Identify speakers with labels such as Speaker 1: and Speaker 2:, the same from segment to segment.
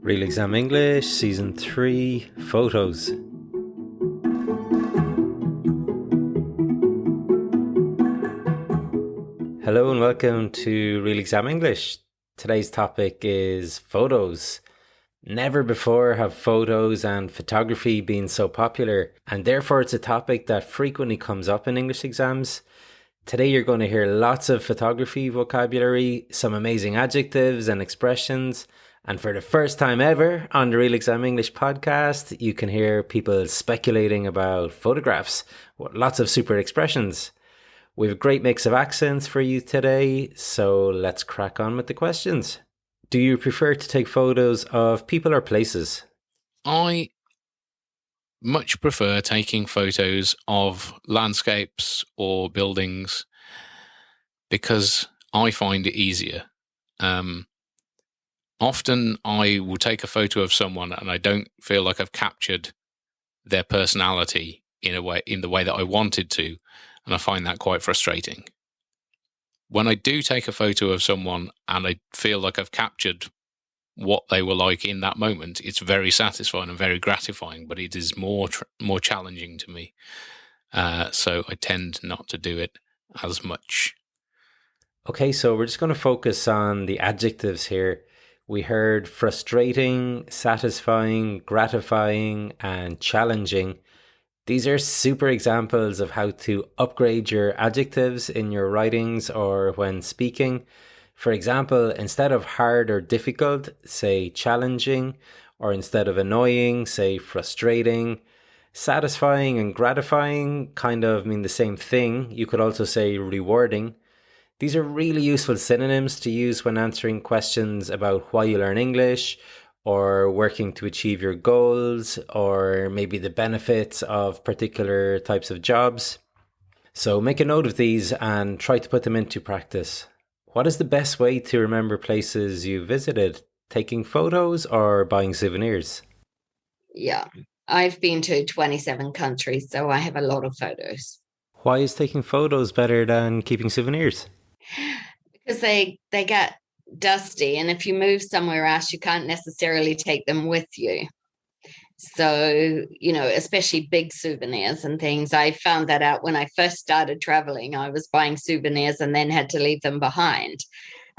Speaker 1: Real Exam English, Season 3, Photos. Hello and welcome to Real Exam English. Today's topic is photos. Never before have photos and photography been so popular, and therefore it's a topic that frequently comes up in English exams. Today you're going to hear lots of photography vocabulary, some amazing adjectives and expressions, and for the first time ever on the Real Exam English podcast, you can hear people speculating about photographs with lots of super expressions. We have a great mix of accents for you today, so let's crack on with the questions. Do you prefer to take photos of people or places?
Speaker 2: I much prefer taking photos of landscapes or buildings because I find it easier. Often I will take a photo of someone and I don't feel like I've captured their personality in the way that I wanted to, and I find that quite frustrating. When I do take a photo of someone and I feel like I've captured what they were like in that moment, it's very satisfying and very gratifying, but it is more challenging to me. So I tend not to do it as much.
Speaker 1: Okay, so we're just going to focus on the adjectives here. We heard frustrating, satisfying, gratifying, and challenging. These are super examples of how to upgrade your adjectives in your writings or when speaking. For example, instead of hard or difficult, say challenging, or instead of annoying, say frustrating. Satisfying and gratifying kind of mean the same thing. You could also say rewarding. These are really useful synonyms to use when answering questions about why you learn English, or working to achieve your goals, or maybe the benefits of particular types of jobs. So make a note of these and try to put them into practice. What is the best way to remember places you visited? Taking photos or buying souvenirs?
Speaker 3: Yeah, I've been to 27 countries, so I have a lot of photos.
Speaker 1: Why is taking photos better than keeping souvenirs?
Speaker 3: Because they get dusty, and if you move somewhere else, you can't necessarily take them with you. So, especially big souvenirs and things. I found that out when I first started traveling. I was buying souvenirs and then had to leave them behind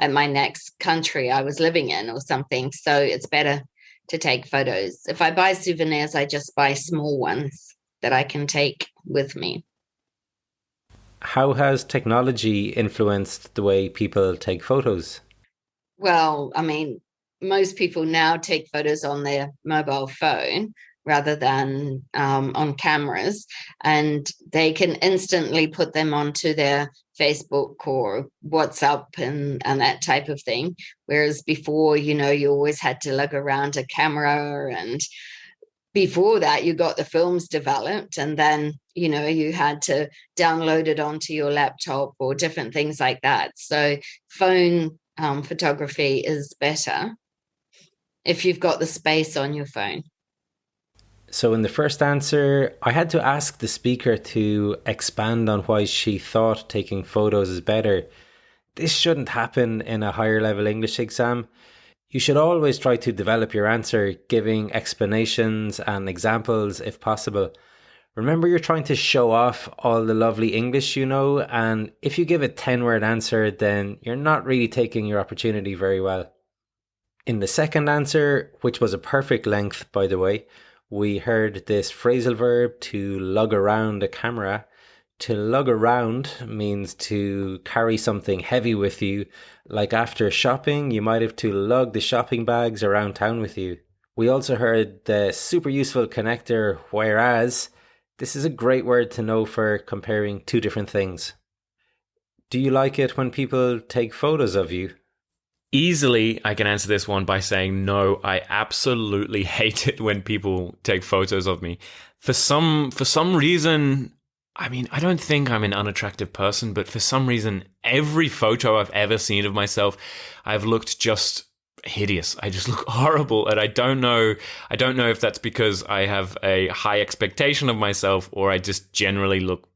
Speaker 3: at my next country I was living in or something. So it's better to take photos. If I buy souvenirs, I just buy small ones that I can take with me.
Speaker 1: How has technology influenced the way people take photos?
Speaker 3: Well, most people now take photos on their mobile phone rather than on cameras, and they can instantly put them onto their Facebook or WhatsApp and that type of thing. Whereas before, you always had to lug around a camera, and before that you got the films developed, and then you had to download it onto your laptop or different things like that. So phone photography is better if you've got the space on your phone.
Speaker 1: So in the first answer, I had to ask the speaker to expand on why she thought taking photos is better. This shouldn't happen in a higher level English exam. You should always try to develop your answer, giving explanations and examples if possible. Remember, you're trying to show off all the lovely English you know, and if you give a 10-word answer, then you're not really taking your opportunity very well. In the second answer, which was a perfect length, by the way, we heard this phrasal verb to lug around a camera. To lug around means to carry something heavy with you. Like after shopping, you might have to lug the shopping bags around town with you. We also heard the super useful connector whereas. This is a great word to know for comparing two different things. Do you like it when people take photos of you?
Speaker 4: Easily, I can answer this one by saying no, I absolutely hate it when people take photos of me. For some reason, I don't think I'm an unattractive person, but for some reason, every photo I've ever seen of myself, I've looked just hideous. I just look horrible, and I don't know if that's because I have a high expectation of myself or I just generally look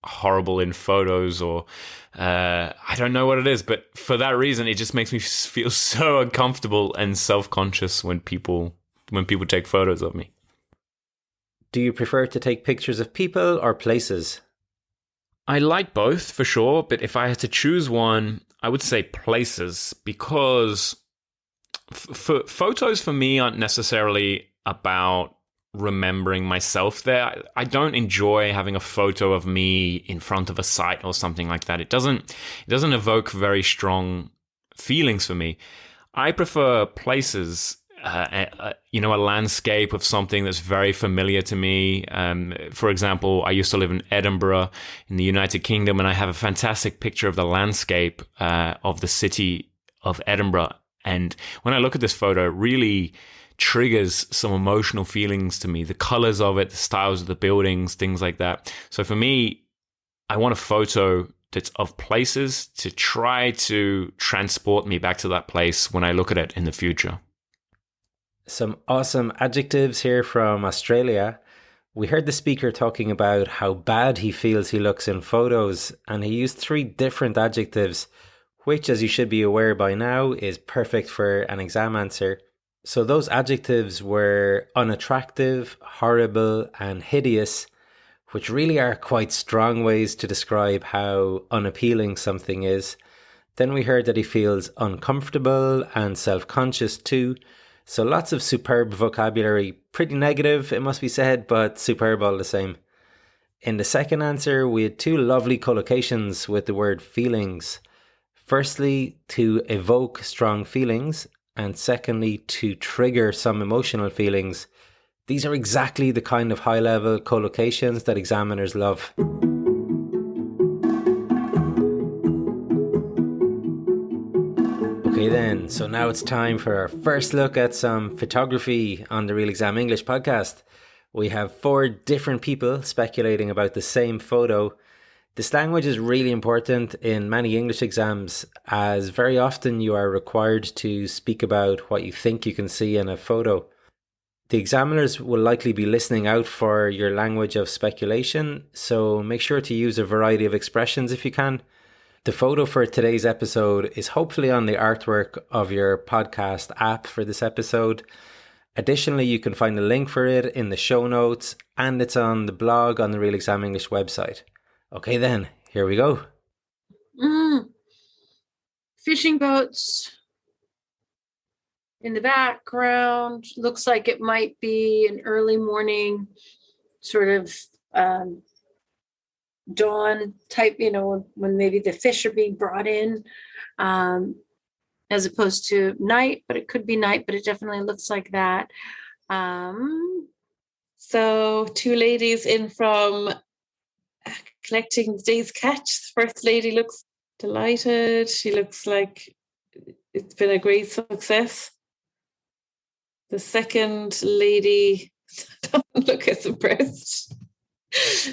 Speaker 4: horrible in photos, or I don't know what it is, but for that reason, it just makes me feel so uncomfortable and self-conscious when people take photos of me.
Speaker 1: Do you prefer to take pictures of people or places?
Speaker 4: I like both for sure, but if I had to choose one, I would say places, because photos for me aren't necessarily about remembering myself there. I don't enjoy having a photo of me in front of a site or something like that. It doesn't evoke very strong feelings for me. I prefer places, a landscape of something that's very familiar to me. For example, I used to live in Edinburgh in the United Kingdom, and I have a fantastic picture of the landscape of the city of Edinburgh. And when I look at this photo, it really triggers some emotional feelings to me. The colors of it, the styles of the buildings, things like that. So for me, I want a photo that's of places to try to transport me back to that place when I look at it in the future.
Speaker 1: Some awesome adjectives here from Australia. We heard the speaker talking about how bad he feels he looks in photos, and he used 3 different adjectives, which, as you should be aware by now, is perfect for an exam answer. So those adjectives were unattractive, horrible, and hideous, which really are quite strong ways to describe how unappealing something is. Then we heard that he feels uncomfortable and self-conscious too. So lots of superb vocabulary, pretty negative, it must be said, but superb all the same. In the second answer, we had 2 lovely collocations with the word feelings. Firstly, to evoke strong feelings, and secondly, to trigger some emotional feelings. These are exactly the kind of high-level collocations that examiners love. Okay then, so now it's time for our first look at some photography on the Real Exam English podcast. We have 4 different people speculating about the same photo. This language is really important in many English exams, as very often you are required to speak about what you think you can see in a photo. The examiners will likely be listening out for your language of speculation, so make sure to use a variety of expressions if you can. The photo for today's episode is hopefully on the artwork of your podcast app for this episode. Additionally, you can find a link for it in the show notes, and it's on the blog on the Real Exam English website. Okay then, here we go.
Speaker 5: Fishing boats in the background. Looks like it might be an early morning sort of dawn type, when maybe the fish are being brought in, as opposed to night, but it could be night, but it definitely looks like that. So 2 ladies in from collecting the day's catch. The first lady looks delighted. She looks like it's been a great success. The second lady doesn't look as impressed.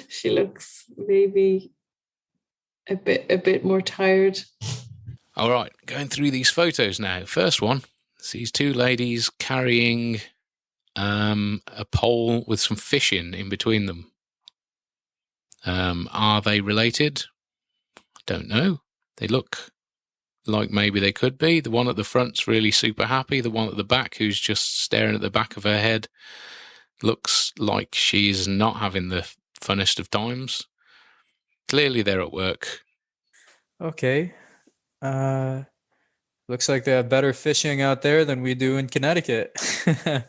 Speaker 5: She looks maybe a bit more tired.
Speaker 2: All right, going through these photos now. First one, it's these 2 ladies carrying a pole with some fish in between them. Are they related? I don't know. They look like maybe they could be. The one at the front's really super happy. The one at the back, who's just staring at the back of her head, looks like she's not having the funnest of times. Clearly they're at work.
Speaker 6: Okay. Looks like they have better fishing out there than we do in Connecticut. It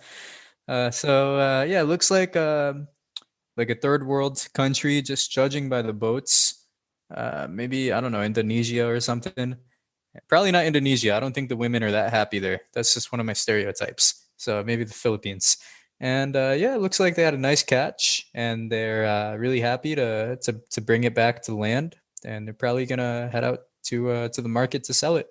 Speaker 6: looks like a 3rd world country, just judging by the boats. Maybe, I don't know, Indonesia or something. Probably not Indonesia. I don't think the women are that happy there. That's just one of my stereotypes. So maybe the Philippines. And it looks like they had a nice catch, and they're really happy to bring it back to land. And they're probably gonna head out to the market to sell it.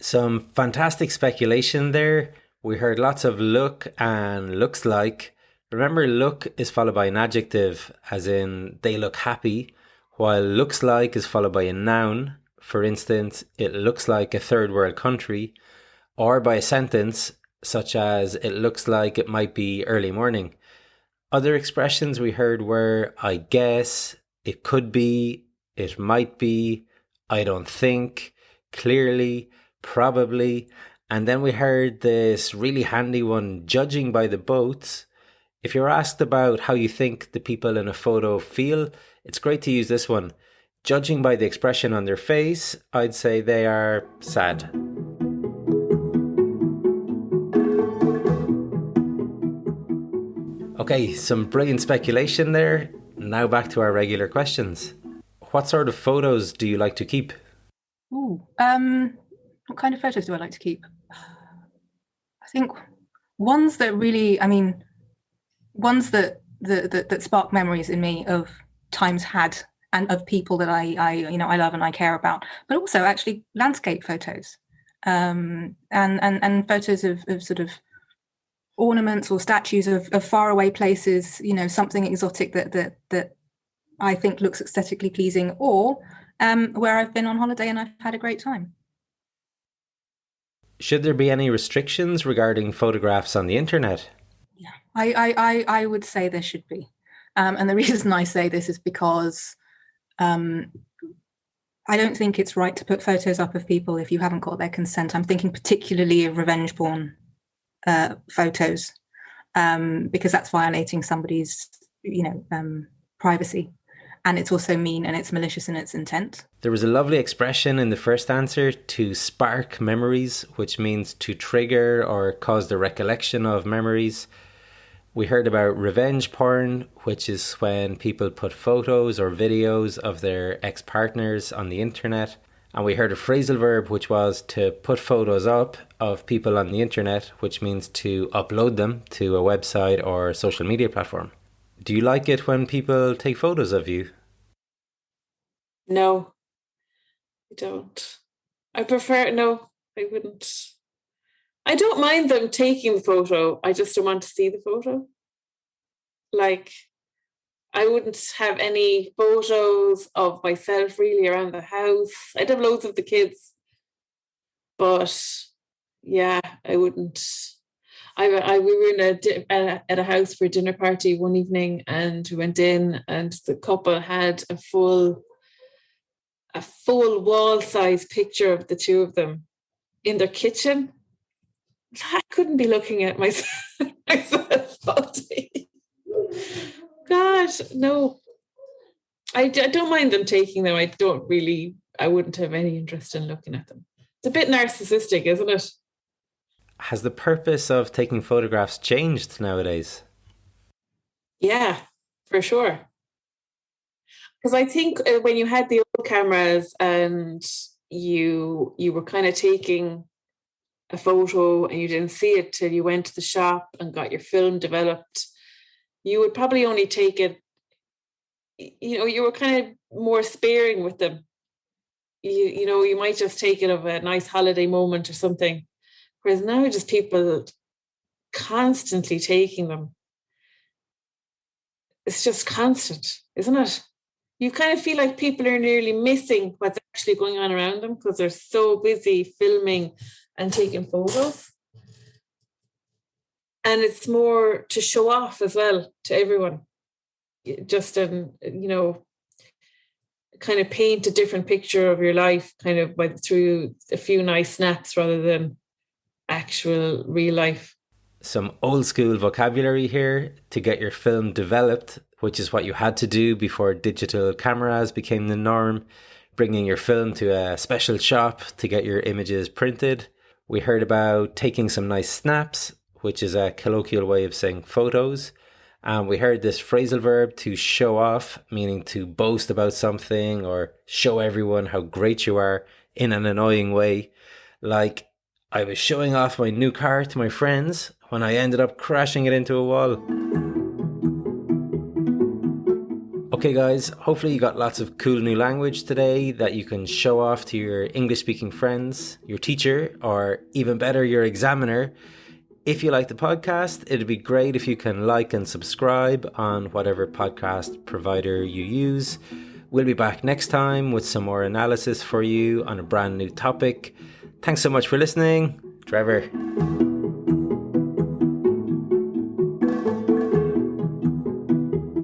Speaker 1: Some fantastic speculation there. We heard lots of look and looks like. Remember, look is followed by an adjective, as in they look happy, while looks like is followed by a noun. For instance, it looks like a 3rd world country, or by a sentence, such as it looks like it might be early morning. Other expressions we heard were I guess, it could be, it might be, I don't think, clearly, probably. And then we heard this really handy one, judging by the boats. If you're asked about how you think the people in a photo feel, it's great to use this one. Judging by the expression on their face, I'd say they are sad. Okay, some brilliant speculation there. Now back to our regular questions. What sort of photos do you like to keep?
Speaker 7: Ooh, what kind of photos do I like to keep? I think ones that really, ones that spark memories in me of times had and of people that I love and I care about, but also actually landscape photos, and photos of sort of ornaments or statues of faraway places, something exotic that I think looks aesthetically pleasing, or where I've been on holiday and I've had a great time.
Speaker 1: Should there be any restrictions regarding photographs on the internet?
Speaker 7: Yeah, I would say there should be. And the reason I say this is because I don't think it's right to put photos up of people if you haven't got their consent. I'm thinking particularly of revenge porn photos, because that's violating somebody's, privacy. And it's also mean and it's malicious in its intent.
Speaker 1: There was a lovely expression in the first answer, to spark memories, which means to trigger or cause the recollection of memories. We heard about revenge porn, which is when people put photos or videos of their ex-partners on the internet. And we heard a phrasal verb, which was to put photos up of people on the internet, which means to upload them to a website or social media platform. Do you like it when people take photos of you?
Speaker 5: No, I don't. I wouldn't. I don't mind them taking the photo. I just don't want to see the photo. Like, I wouldn't have any photos of myself really around the house. I'd have loads of the kids. But yeah, I wouldn't. We were at a house for a dinner party one evening, and we went in, and the couple had a full wall-size picture of the two of them in their kitchen. I couldn't be looking at myself all day. God, no. I don't mind them taking them. I wouldn't have any interest in looking at them. It's a bit narcissistic, isn't it?
Speaker 1: Has the purpose of taking photographs changed nowadays?
Speaker 5: Yeah, for sure. Because I think when you had the old cameras and you were kind of taking a photo and you didn't see it till you went to the shop and got your film developed, you would probably only take it, you were kind of more sparing with them. You might just take it of a nice holiday moment or something. Whereas now just people constantly taking them. It's just constant, isn't it? You kind of feel like people are nearly missing what's actually going on around them because they're so busy filming and taking photos. And it's more to show off as well to everyone. Just, kind of paint a different picture of your life kind of through a few nice snaps rather than actual real life.
Speaker 1: Some old school vocabulary here: to get your film developed, which is what you had to do before digital cameras became the norm, bringing your film to a special shop to get your images printed. We heard about taking some nice snaps, which is a colloquial way of saying photos. And we heard this phrasal verb, to show off, meaning to boast about something or show everyone how great you are in an annoying way. Like, I was showing off my new car to my friends when I ended up crashing it into a wall. Okay guys, hopefully you got lots of cool new language today that you can show off to your English speaking friends, your teacher, or even better, your examiner. If you like the podcast, it'd be great if you can like and subscribe on whatever podcast provider you use. We'll be back next time with some more analysis for you on a brand new topic. Thanks so much for listening. Trevor.